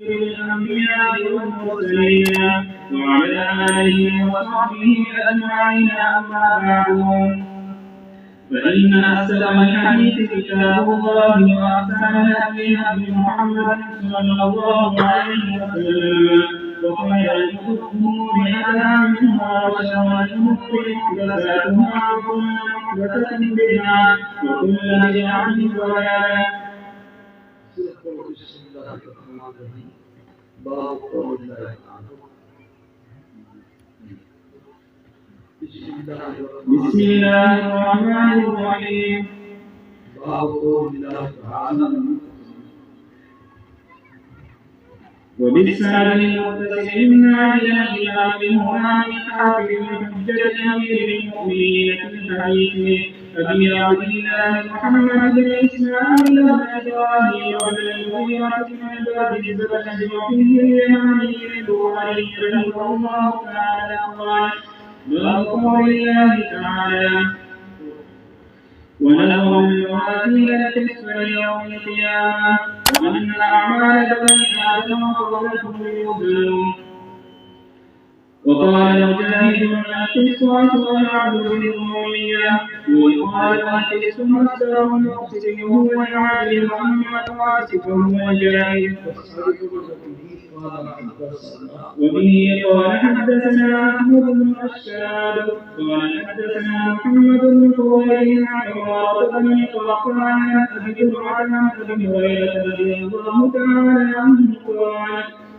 الأنبياء والمرسلين وعلى آله وصحبه أجمعين. أما بعد، فإن أصدق الحديث كتاب الله، وأحسن الهدي هدي محمد صلى الله عليه وسلم، وخير الأمور محدثاتها، وشر الأمور محدثاتها، وكل محدثة بدعة، وكل بدعة ضلالة. بسم الله الرحمن الرحيم. باب قول الله تعالى: وبالسند المتصل منا إلى الإمام الهمام حافظ الحجة أمير المؤمنين في حديث أبي عبد الله محمد بن إسماعيل بن إبراهيم بن المغيرة بن باب الزبد وفيه اليماني البخاري رحمه الله تعالى قال: باب قول الله تعالى: ونذر الموازين القسط يوم القيامة، وأن أعمال بني آدم فضلة يوزن. وقال مجاهد: القسط والعدل بالرومية، ويقال القسط مصدر مقسط وهو العادل، وأما القاسط فهو الجاهل. وبه قال حدثنا أحمد بن أشهاب قال حدثنا محمد بن فضيل عن عمارة بن قعقاع عن أبي زرعة عن أبي هريرة رضي الله تعالى عنه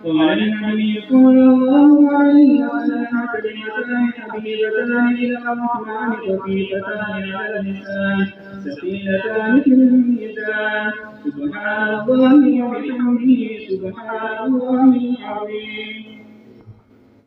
قال النبي صلى الله عليه وسلم: كلمتان حبيبتان إلى الرحمن خفيفتان على اللسان ثقيلتان في الميزان، سبحان الله وبحمده سبحان الله العظيم.